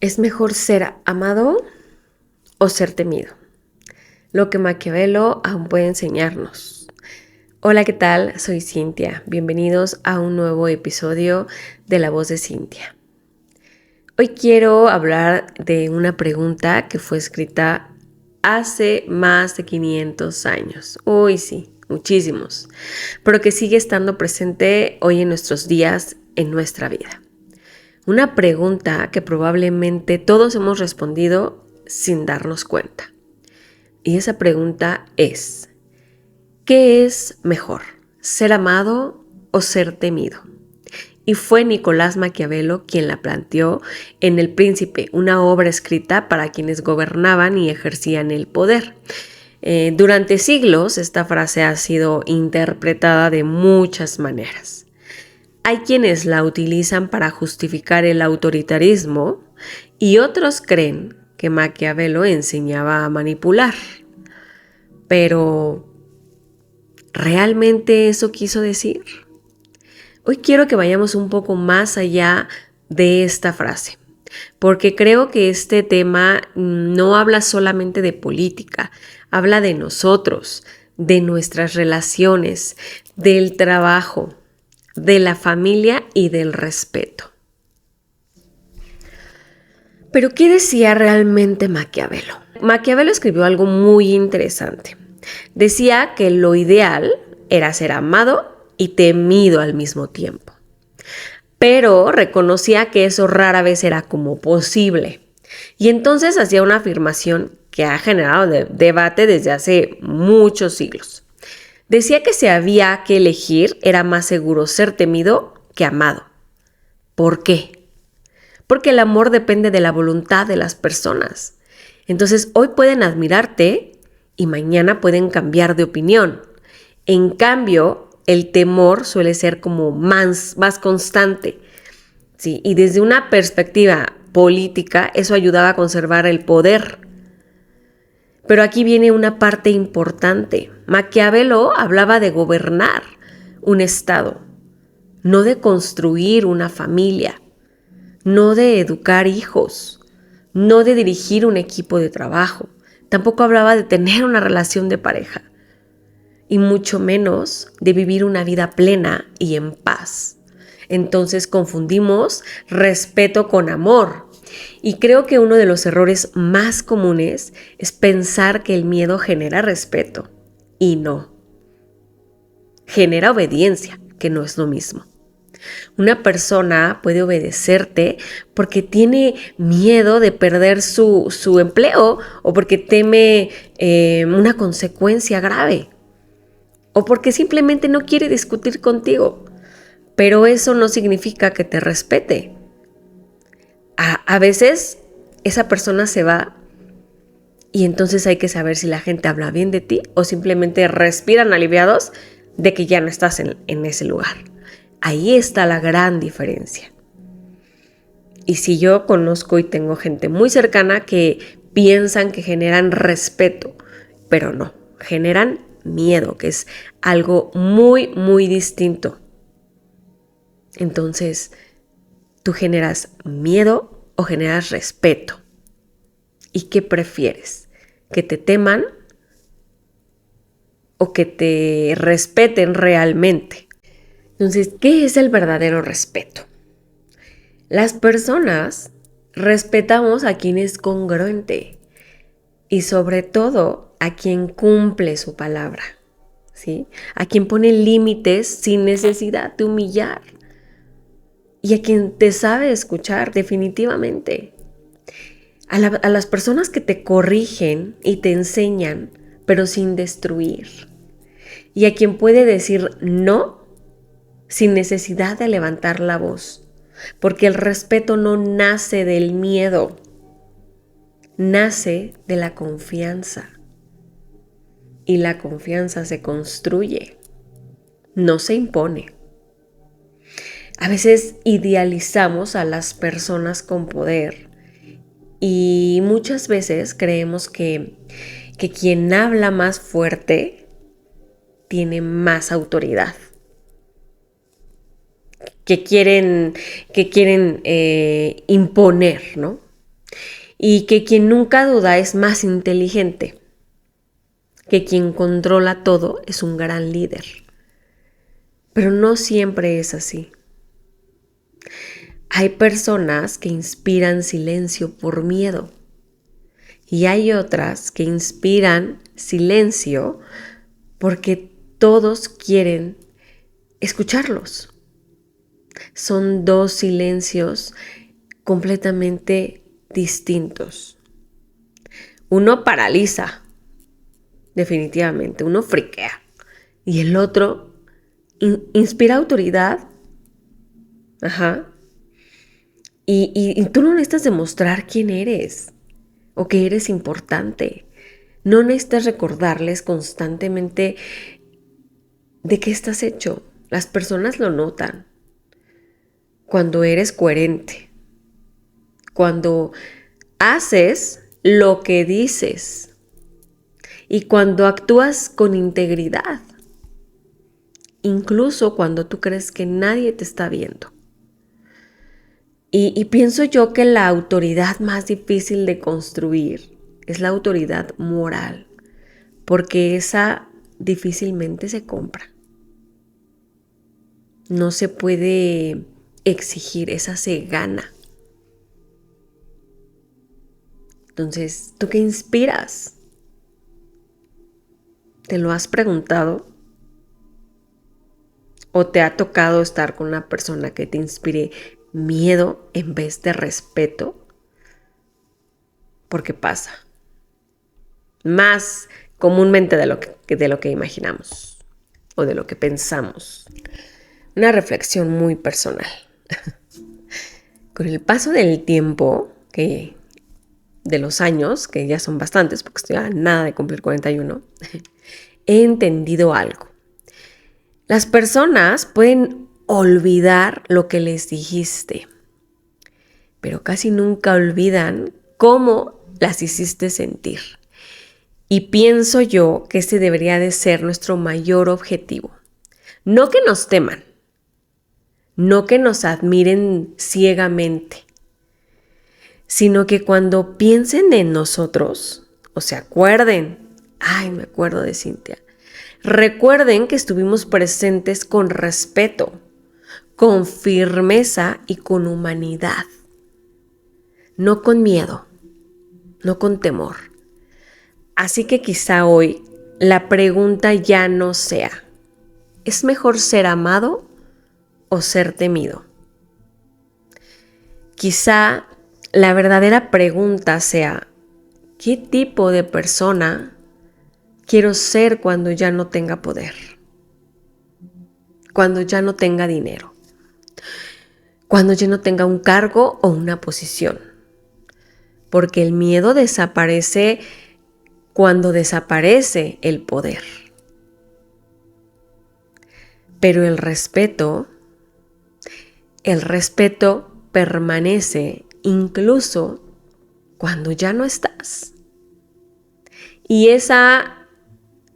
¿Es mejor ser amado o ser temido? Lo que Maquiavelo aún puede enseñarnos. Hola, ¿qué tal? Soy Cintia. Bienvenidos a un nuevo episodio de La Voz de Cintia. Hoy quiero hablar de una pregunta que fue escrita hace más de 500 años. Uy, sí, muchísimos. Pero que sigue estando presente hoy en nuestros días, en nuestra vida. Una pregunta que probablemente todos hemos respondido sin darnos cuenta. Y esa pregunta es, ¿qué es mejor, ser amado o ser temido? Y fue Nicolás Maquiavelo quien la planteó en El Príncipe, una obra escrita para quienes gobernaban y ejercían el poder. Durante siglos esta frase ha sido interpretada de muchas maneras. Hay quienes la utilizan para justificar el autoritarismo y otros creen que Maquiavelo enseñaba a manipular. Pero, ¿realmente eso quiso decir? Hoy quiero que vayamos un poco más allá de esta frase, porque creo que este tema no habla solamente de política, habla de nosotros, de nuestras relaciones, del trabajo, de la familia y del respeto. Pero, ¿qué decía realmente Maquiavelo? Maquiavelo escribió algo muy interesante. Decía que lo ideal era ser amado y temido al mismo tiempo. Pero reconocía que eso rara vez era como posible. Y entonces hacía una afirmación que ha generado debate desde hace muchos siglos. Decía que si había que elegir, era más seguro ser temido que amado. ¿Por qué? Porque el amor depende de la voluntad de las personas. Entonces, hoy pueden admirarte y mañana pueden cambiar de opinión. En cambio, el temor suele ser como más constante. ¿Sí? Y desde una perspectiva política, eso ayudaba a conservar el poder. Pero aquí viene una parte importante. Maquiavelo hablaba de gobernar un estado, no de construir una familia, no de educar hijos, no de dirigir un equipo de trabajo. Tampoco hablaba de tener una relación de pareja y mucho menos de vivir una vida plena y en paz. Entonces confundimos respeto con amor. Y creo que uno de los errores más comunes es pensar que el miedo genera respeto. Y no. Genera obediencia, que no es lo mismo. Una persona puede obedecerte porque tiene miedo de perder su empleo o porque teme una consecuencia grave o porque simplemente no quiere discutir contigo. Pero eso no significa que te respete. A veces esa persona se va y entonces hay que saber si la gente habla bien de ti o simplemente respiran aliviados de que ya no estás en ese lugar. Ahí está la gran diferencia. Y si yo conozco y tengo gente muy cercana que piensan que generan respeto, pero no, generan miedo, que es algo muy, muy distinto. Entonces, ¿tú generas miedo o generas respeto? ¿Y qué prefieres? ¿Que te teman o que te respeten realmente? Entonces, ¿qué es el verdadero respeto? Las personas respetamos a quien es congruente y sobre todo a quien cumple su palabra, ¿sí? A quien pone límites sin necesidad de humillar y a quien te sabe escuchar definitivamente. A las personas que te corrigen y te enseñan, pero sin destruir. Y a quien puede decir no sin necesidad de levantar la voz. Porque el respeto no nace del miedo, nace de la confianza. Y la confianza se construye, no se impone. A veces idealizamos a las personas con poder y muchas veces creemos que quien habla más fuerte tiene más autoridad. Que quieren imponer, ¿no? y que quien nunca duda es más inteligente, que quien controla todo es un gran líder. Pero no siempre es así. Hay personas que inspiran silencio por miedo y hay otras que inspiran silencio porque todos quieren escucharlos. Son dos silencios completamente distintos. Uno paraliza, definitivamente, uno friquea. Y el otro inspira autoridad. Y tú no necesitas demostrar quién eres o que eres importante. No necesitas recordarles constantemente de qué estás hecho. Las personas lo notan. Cuando eres coherente, cuando haces lo que dices y cuando actúas con integridad, incluso cuando tú crees que nadie te está viendo. Y pienso yo que la autoridad más difícil de construir es la autoridad moral, porque esa difícilmente se compra. No se puede exigir, esa se gana. Entonces, ¿tú qué inspiras? ¿Te lo has preguntado? ¿O te ha tocado estar con una persona que te inspire miedo en vez de respeto? Porque pasa. Más comúnmente de lo que imaginamos o de lo que pensamos. Una reflexión muy personal. Con el paso del tiempo, de los años, que ya son bastantes, porque estoy a nada de cumplir 41, he entendido algo. Las personas pueden olvidar lo que les dijiste, pero casi nunca olvidan cómo las hiciste sentir. Y pienso yo que ese debería de ser nuestro mayor objetivo. No que nos teman, no que nos admiren ciegamente, sino que cuando piensen en nosotros, o se acuerden, me acuerdo de Cintia, recuerden que estuvimos presentes con respeto, con firmeza y con humanidad, no con miedo, no con temor. Así que quizá hoy la pregunta ya no sea, ¿es mejor ser amado o ser temido? Quizá la verdadera pregunta sea, ¿qué tipo de persona quiero ser cuando ya no tenga poder? Cuando ya no tenga dinero. Cuando ya no tenga un cargo o una posición. Porque el miedo desaparece cuando desaparece el poder. Pero el respeto permanece incluso cuando ya no estás. Y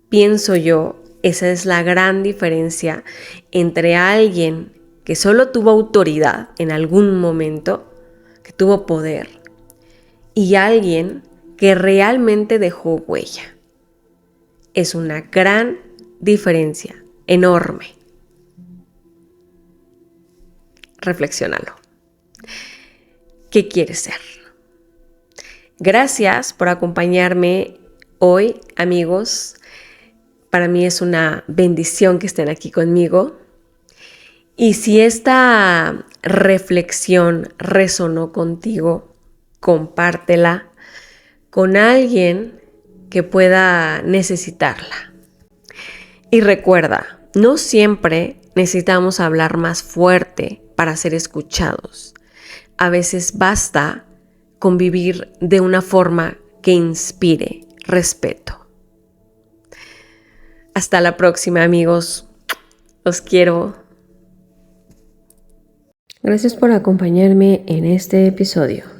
pienso yo, esa es la gran diferencia entre alguien que solo tuvo autoridad en algún momento, que tuvo poder, y alguien que realmente dejó huella. Es una gran diferencia, enorme. Reflexiónalo. ¿Qué quieres ser? Gracias por acompañarme hoy, amigos. Para mí es una bendición que estén aquí conmigo. Y si esta reflexión resonó contigo, compártela con alguien que pueda necesitarla. Y recuerda, no siempre necesitamos hablar más fuerte para ser escuchados. A veces basta con vivir de una forma que inspire respeto. Hasta la próxima, amigos. Los quiero. Gracias por acompañarme en este episodio.